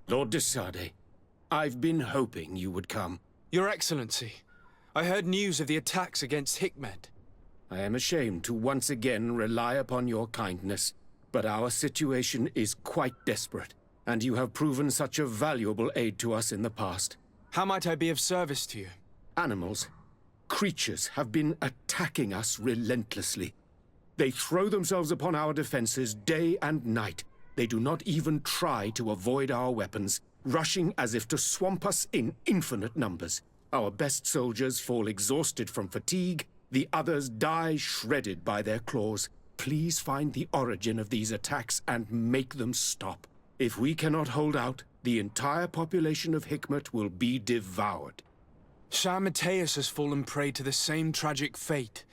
Lord de Sade, I've been hoping you would come. Your Excellency, I heard news of the attacks against Hikmet. I am ashamed to once again rely upon your kindness, but our situation is quite desperate, and you have proven such a valuable aid to us in the past. How might I be of service to you? Animals, creatures have been attacking us relentlessly. They throw themselves upon our defenses day and night. They do not even try to avoid our weapons, rushing as if to swamp us in infinite numbers. Our best soldiers fall exhausted from fatigue, the others die shredded by their claws. Please find the origin of these attacks and make them stop. If we cannot hold out, the entire population of Hikmet will be devoured. Shah Mateus has fallen prey to the same tragic fate.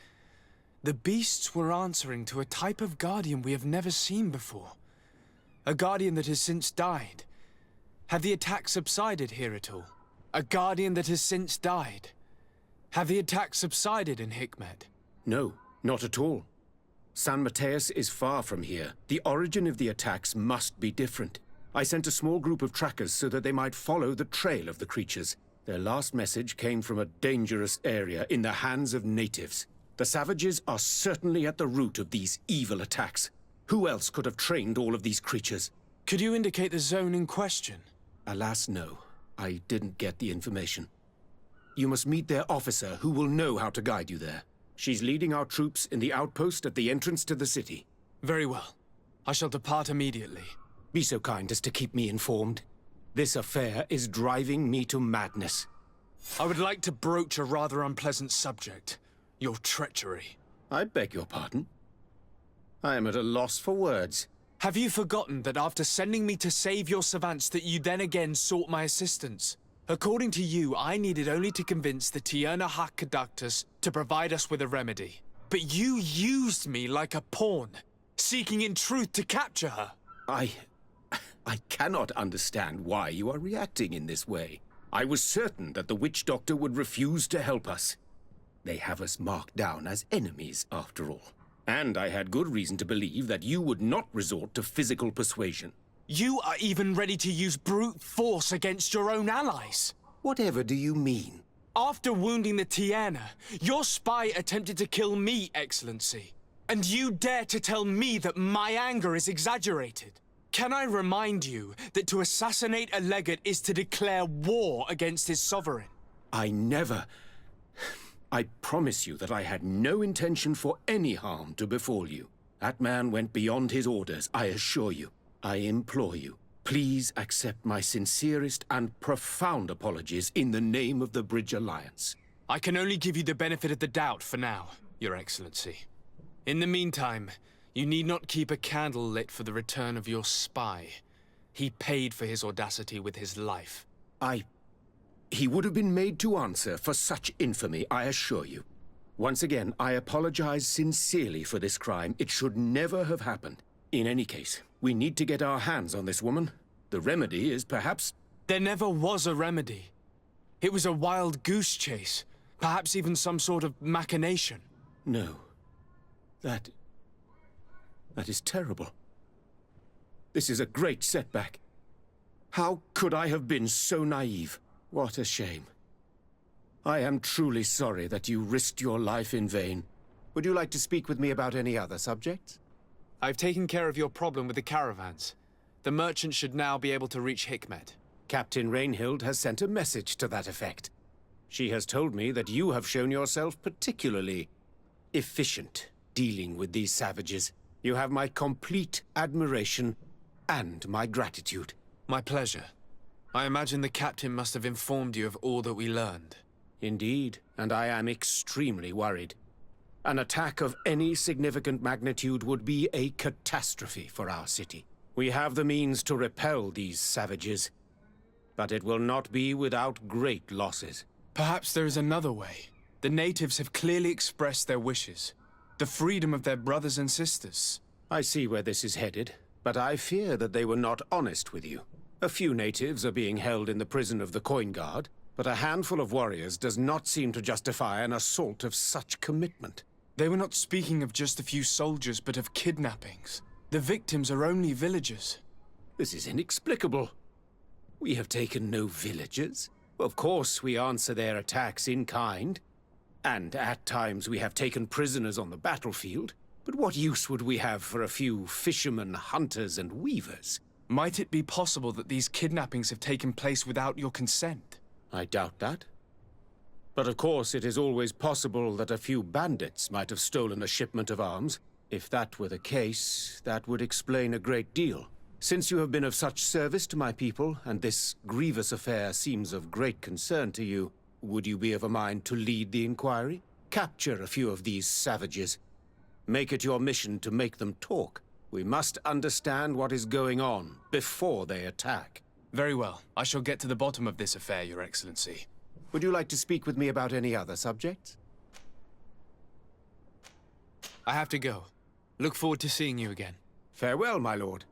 The beasts were answering to a type of guardian we have never seen before. A guardian that has since died. Have the attacks subsided here at all? A guardian that has since died. Have the attacks subsided in Hikmet? No, not at all. San Mateus is far from here. The origin of the attacks must be different. I sent a small group of trackers so that they might follow the trail of the creatures. Their last message came from a dangerous area in the hands of natives. The savages are certainly at the root of these evil attacks. Who else could have trained all of these creatures? Could you indicate the zone in question? Alas, no. I didn't get the information. You must meet their officer, who will know how to guide you there. She's leading our troops in the outpost at the entrance to the city. Very well. I shall depart immediately. Be so kind as to keep me informed. This affair is driving me to madness. I would like to broach a rather unpleasant subject. Your treachery. I beg your pardon? I am at a loss for words. Have you forgotten that after sending me to save your savants that you then again sought my assistance? According to you, I needed only to convince the Tierna Conductors to provide us with a remedy. But you used me like a pawn, seeking in truth to capture her. I cannot understand why you are reacting in this way. I was certain that the witch doctor would refuse to help us. They have us marked down as enemies, after all. And I had good reason to believe that you would not resort to physical persuasion. You are even ready to use brute force against your own allies. Whatever do you mean? After wounding the Tierna, your spy attempted to kill me, Excellency. And you dare to tell me that my anger is exaggerated. Can I remind you that to assassinate a legate is to declare war against his sovereign? I promise you that I had no intention for any harm to befall you. That man went beyond his orders, I assure you. I implore you, please accept my sincerest and profound apologies in the name of the Bridge Alliance. I can only give you the benefit of the doubt for now, Your Excellency. In the meantime, you need not keep a candle lit for the return of your spy. He paid for his audacity with his life. He would have been made to answer for such infamy, I assure you. Once again, I apologize sincerely for this crime. It should never have happened. In any case, we need to get our hands on this woman. The remedy is perhaps... There never was a remedy. It was a wild goose chase. Perhaps even some sort of machination. No. That is terrible. This is a great setback. How could I have been so naive? What a shame. I am truly sorry that you risked your life in vain. Would you like to speak with me about any other subjects? I've taken care of your problem with the caravans. The merchant should now be able to reach Hikmet. Captain Rainhild has sent a message to that effect. She has told me that you have shown yourself particularly efficient dealing with these savages. You have my complete admiration and my gratitude. My pleasure. I imagine the captain must have informed you of all that we learned. Indeed, and I am extremely worried. An attack of any significant magnitude would be a catastrophe for our city. We have the means to repel these savages, but it will not be without great losses. Perhaps there is another way. The natives have clearly expressed their wishes. The freedom of their brothers and sisters. I see where this is headed, but I fear that they were not honest with you. A few natives are being held in the prison of the Coin Guard, but a handful of warriors does not seem to justify an assault of such commitment. They were not speaking of just a few soldiers, but of kidnappings. The victims are only villagers. This is inexplicable. We have taken no villagers. Of course, we answer their attacks in kind. And at times we have taken prisoners on the battlefield. But what use would we have for a few fishermen, hunters, and weavers? Might it be possible that these kidnappings have taken place without your consent? I doubt that. But of course, it is always possible that a few bandits might have stolen a shipment of arms. If that were the case, that would explain a great deal. Since you have been of such service to my people, and this grievous affair seems of great concern to you, would you be of a mind to lead the inquiry? Capture a few of these savages. Make it your mission to make them talk. We must understand what is going on before they attack. Very well. I shall get to the bottom of this affair, Your Excellency. Would you like to speak with me about any other subjects? I have to go. Look forward to seeing you again. Farewell, my lord.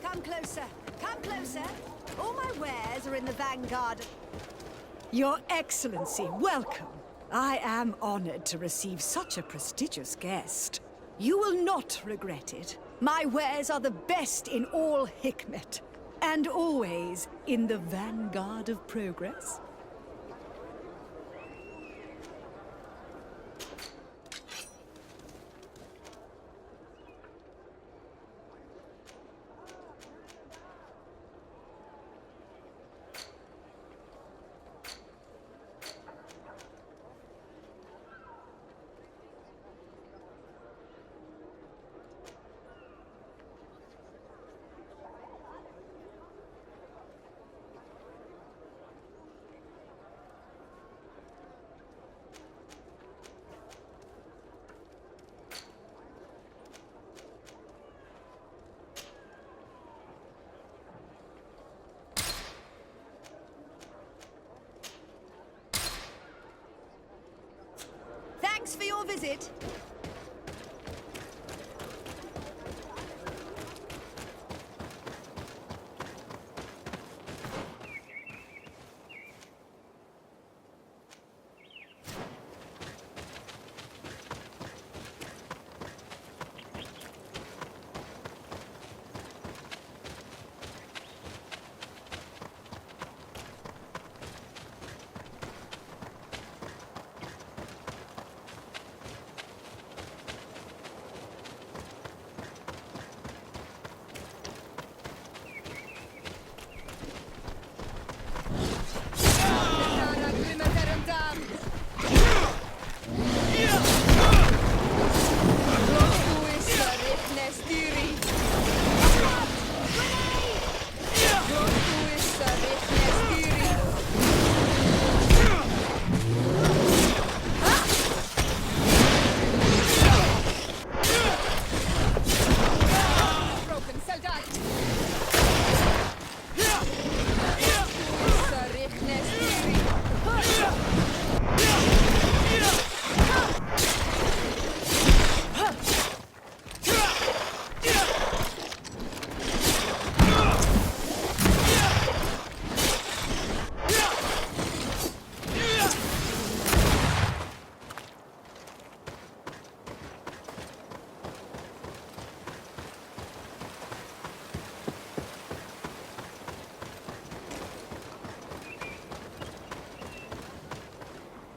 Come closer. Come closer. All my wares are in the vanguard. Your Excellency, welcome. I am honored to receive such a prestigious guest. You will not regret it. My wares are the best in all Hikmet, and always in the vanguard of progress. Thanks for your visit.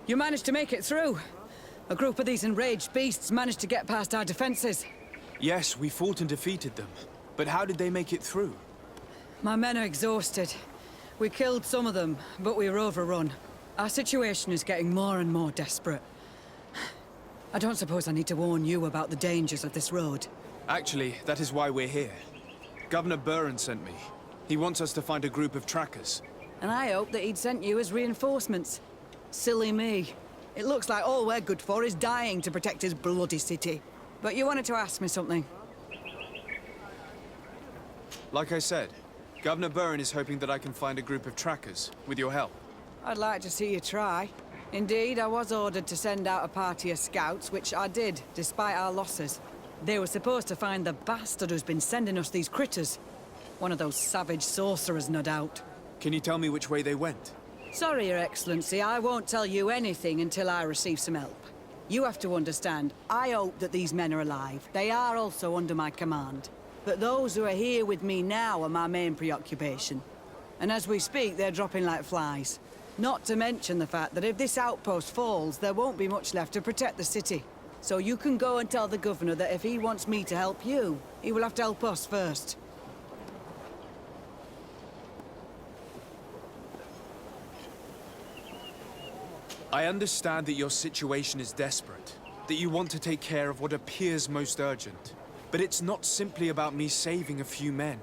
You managed to make it through. A group of these enraged beasts managed to get past our defenses. Yes, we fought and defeated them. But how did they make it through? My men are exhausted. We killed some of them, but we were overrun. Our situation is getting more and more desperate. I don't suppose I need to warn you about the dangers of this road. Actually, that is why we're here. Governor Burren sent me. He wants us to find a group of trackers. And I hope that he'd sent you as reinforcements. Silly me. It looks like all we're good for is dying to protect his bloody city. But you wanted to ask me something. Like I said, Governor Burren is hoping that I can find a group of trackers, with your help. I'd like to see you try. Indeed, I was ordered to send out a party of scouts, which I did, despite our losses. They were supposed to find the bastard who's been sending us these critters. One of those savage sorcerers, no doubt. Can you tell me which way they went? Sorry, Your Excellency, I won't tell you anything until I receive some help. You have to understand, I hope that these men are alive. They are also under my command. But those who are here with me now are my main preoccupation. And as we speak, they're dropping like flies. Not to mention the fact that if this outpost falls, there won't be much left to protect the city. So you can go and tell the governor that if he wants me to help you, he will have to help us first. I understand that your situation is desperate, that you want to take care of what appears most urgent. But it's not simply about me saving a few men.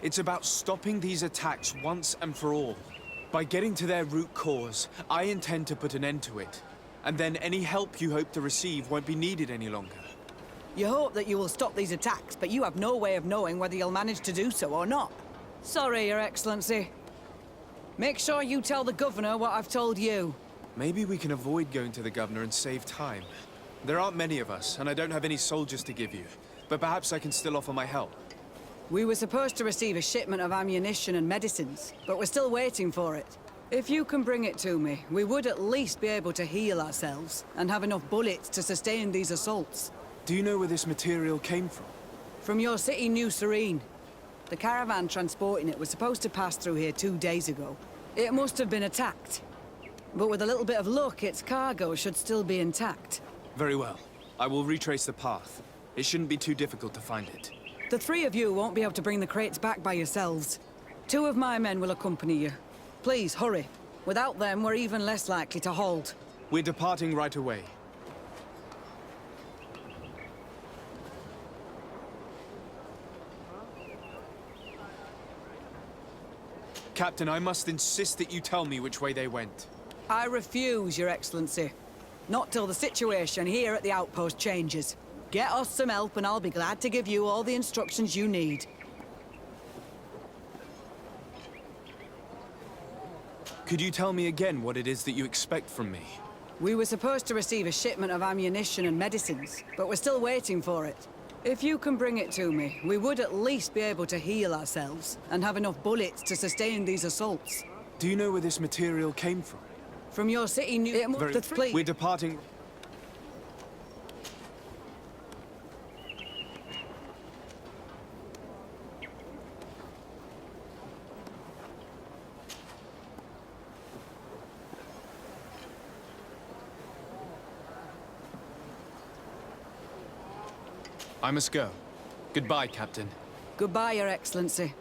It's about stopping these attacks once and for all. By getting to their root cause, I intend to put an end to it. And then any help you hope to receive won't be needed any longer. You hope that you will stop these attacks, but you have no way of knowing whether you'll manage to do so or not. Sorry, Your Excellency. Make sure you tell the governor what I've told you. Maybe we can avoid going to the governor and save time. There aren't many of us, and I don't have any soldiers to give you. But perhaps I can still offer my help. We were supposed to receive a shipment of ammunition and medicines, but we're still waiting for it. If you can bring it to me, we would at least be able to heal ourselves and have enough bullets to sustain these assaults. Do you know where this material came from? From your city, New Serene. The caravan transporting it was supposed to pass through here 2 days ago. It must have been attacked. But with a little bit of luck, its cargo should still be intact. Very well. I will retrace the path. It shouldn't be too difficult to find it. The three of you won't be able to bring the crates back by yourselves. 2 of my men will accompany you. Please, hurry. Without them, we're even less likely to hold. We're departing right away. Captain, I must insist that you tell me which way they went. I refuse, Your Excellency. Not till the situation here at the outpost changes. Get us some help and I'll be glad to give you all the instructions you need. Could you tell me again what it is that you expect from me? We were supposed to receive a shipment of ammunition and medicines, but we're still waiting for it. If you can bring it to me, we would at least be able to heal ourselves and have enough bullets to sustain these assaults. Do you know where this material came from? From your city, We're departing... I must go. Goodbye, Captain. Goodbye, Your Excellency.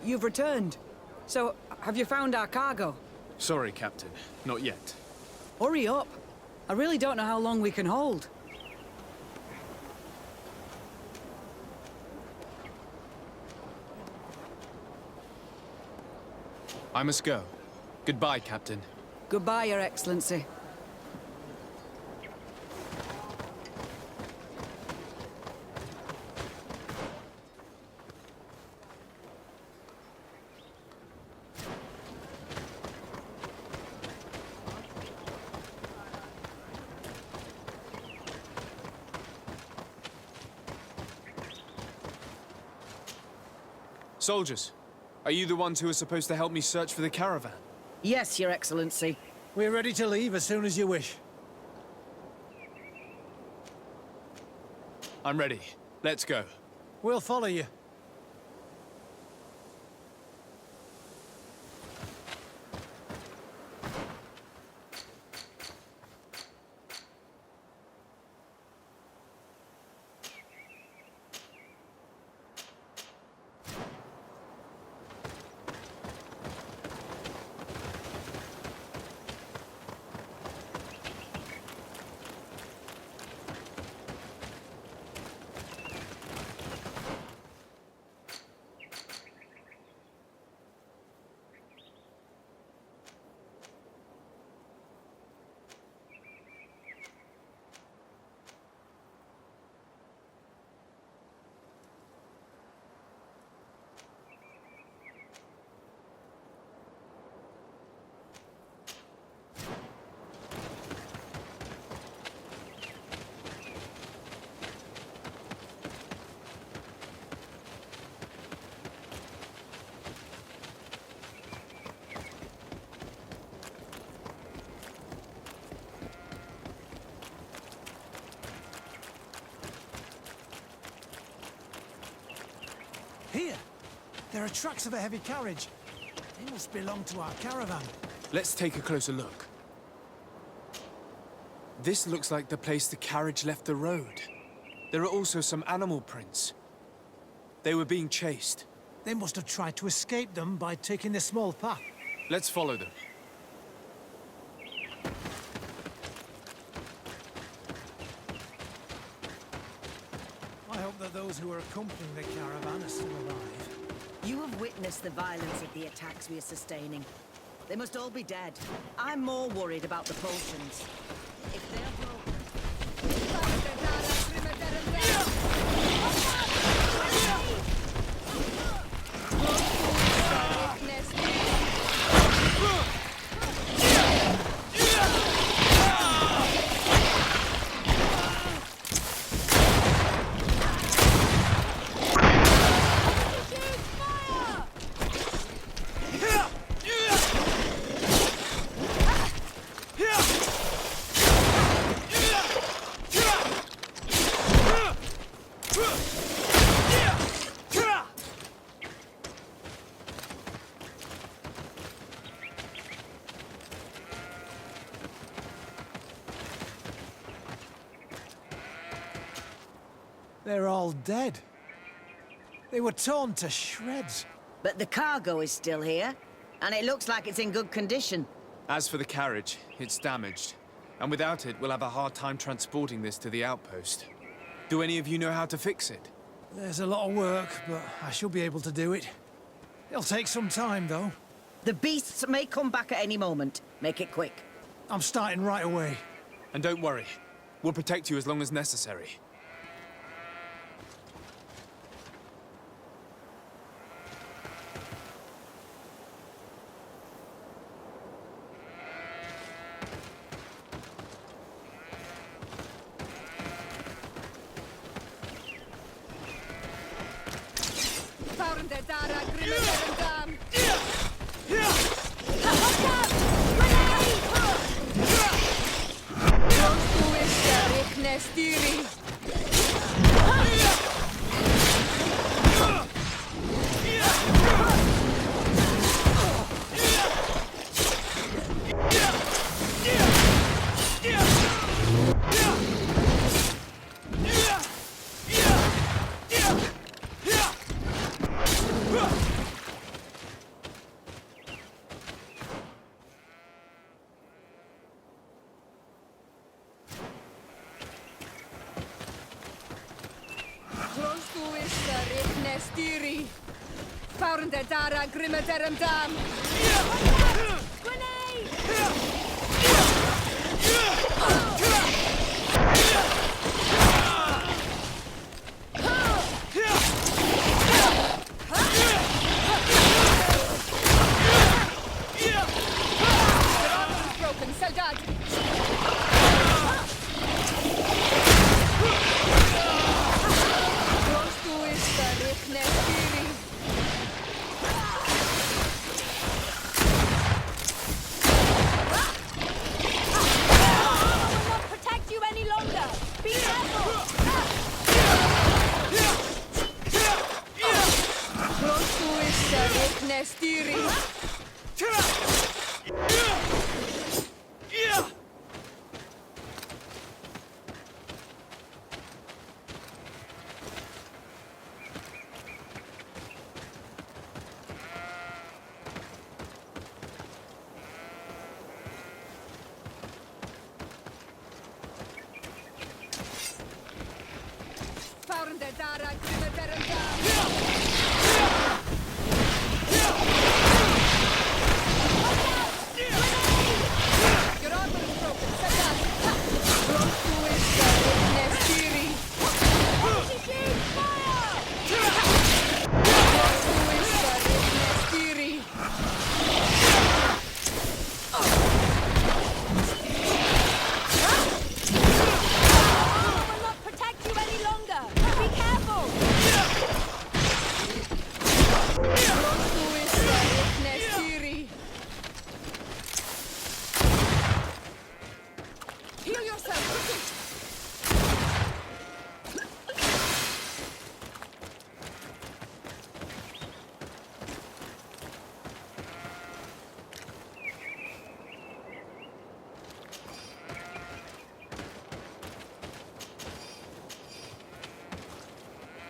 You've returned. So, have you found our cargo? Sorry, Captain. Not yet. Hurry up. I really don't know how long we can hold. I must go. Goodbye, Captain. Goodbye, Your Excellency. Soldiers, are you the ones who are supposed to help me search for the caravan? Yes, Your Excellency. We're ready to leave as soon as you wish. I'm ready. Let's go. We'll follow you. Here! There are tracks of a heavy carriage. They must belong to our caravan. Let's take a closer look. This looks like the place the carriage left the road. There are also some animal prints. They were being chased. They must have tried to escape them by taking the small path. Let's follow them. I hope that those who are accompanying the caravan are still alive. You have witnessed the violence of the attacks we are sustaining. They must all be dead. I'm more worried about the potions. If they're broken... They're all dead. They were torn to shreds. But the cargo is still here, and it looks like it's in good condition. As for the carriage, it's damaged. And without it, we'll have a hard time transporting this to the outpost. Do any of you know how to fix it? There's a lot of work, but I should be able to do it. It'll take some time, though. The beasts may come back at any moment. Make it quick. I'm starting right away. And don't worry, we'll protect you as long as necessary.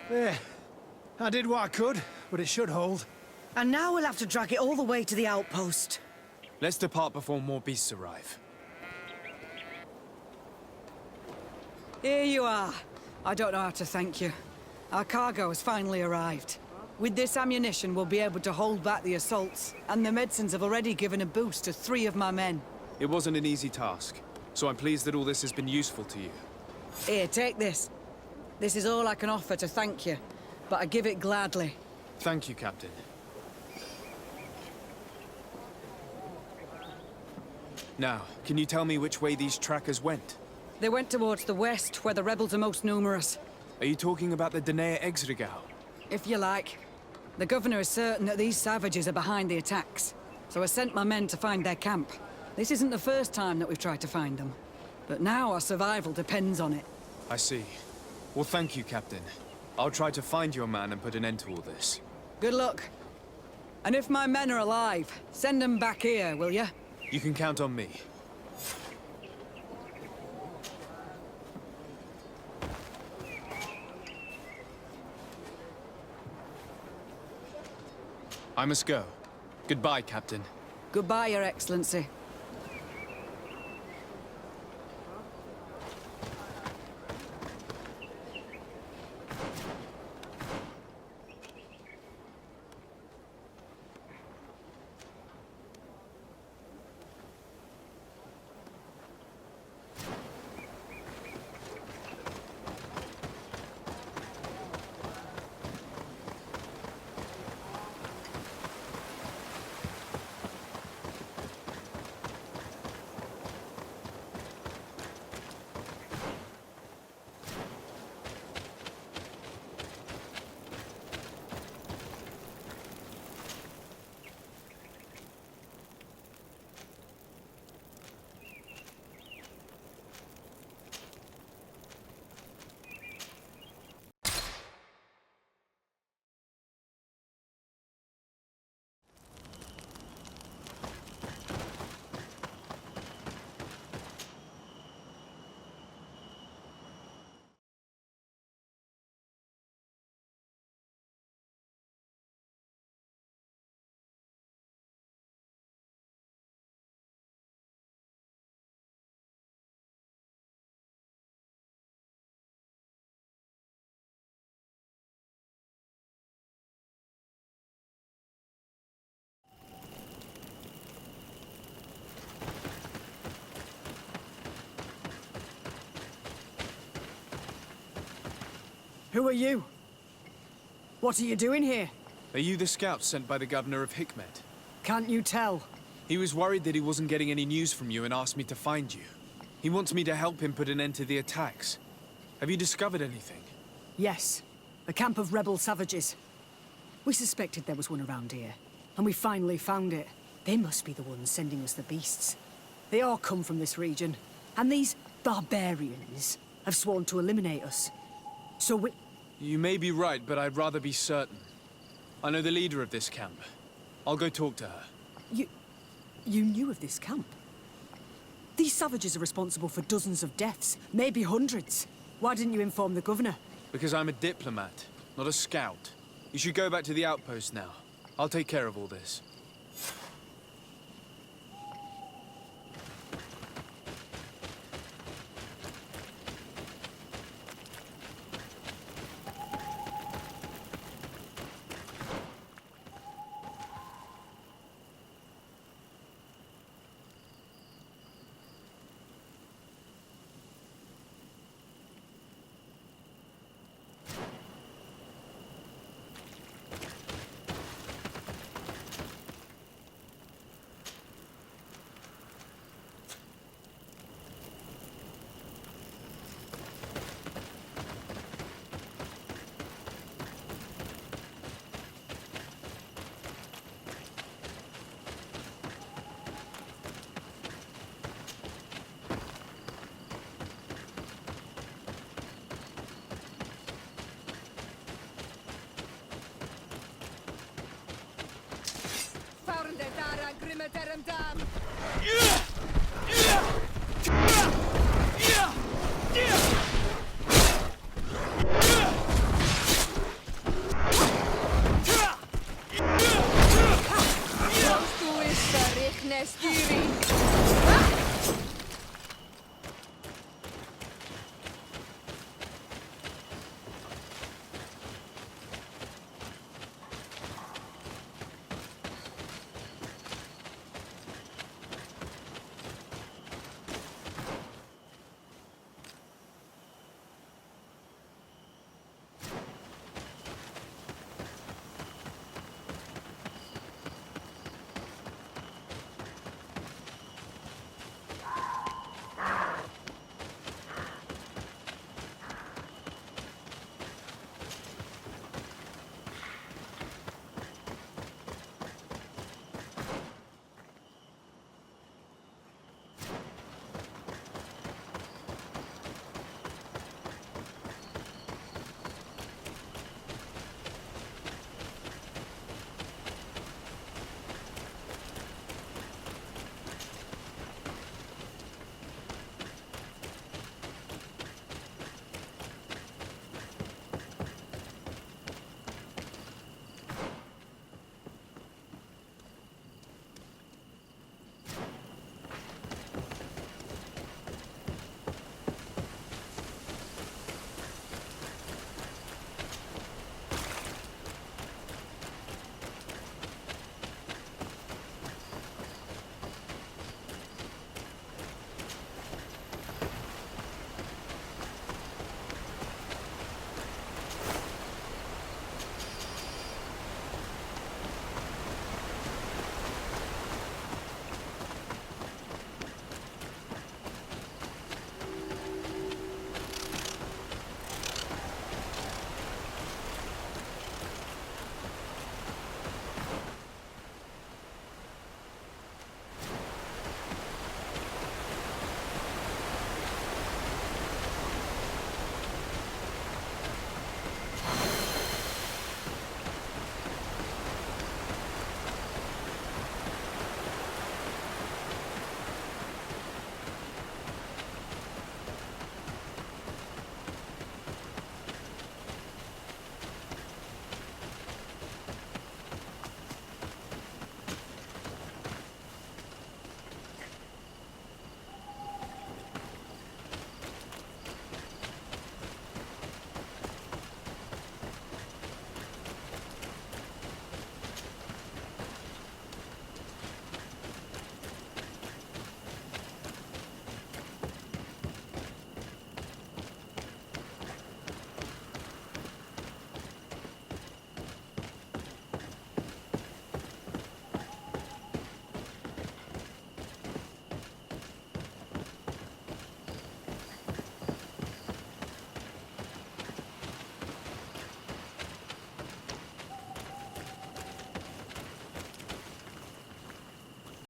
There. I did what I could, but it should hold. And now we'll have to drag it all the way to the outpost. Let's depart before more beasts arrive. Here you are. I don't know how to thank you. Our cargo has finally arrived. With this ammunition, we'll be able to hold back the assaults, and the medicines have already given a boost to 3 of my men. It wasn't an easy task, so I'm pleased that all this has been useful to you. Here, take this. This is all I can offer to thank you, but I give it gladly. Thank you, Captain. Now, can you tell me which way these trackers went? They went towards the west, where the rebels are most numerous. Are you talking about the Danea Exregau? If you like. The governor is certain that these savages are behind the attacks, so I sent my men to find their camp. This isn't the first time that we've tried to find them, but now our survival depends on it. I see. Well, thank you, Captain. I'll try to find your man and put an end to all this. Good luck. And if my men are alive, send them back here, will you? You can count on me. I must go. Goodbye, Captain. Goodbye, Your Excellency. Who are you? What are you doing here? Are you the scouts sent by the governor of Hikmet? Can't you tell? He was worried that he wasn't getting any news from you and asked me to find you. He wants me to help him put an end to the attacks. Have you discovered anything? Yes, a camp of rebel savages. We suspected there was one around here, and we finally found it. They must be the ones sending us the beasts. They all come from this region, and these barbarians have sworn to eliminate us. So we... You may be right, but I'd rather be certain. I know the leader of this camp. I'll go talk to her. You knew of this camp? These savages are responsible for dozens of deaths, maybe hundreds. Why didn't you inform the governor? Because I'm a diplomat, not a scout. You should go back to the outpost now. I'll take care of all this. Ara grimeterem dam.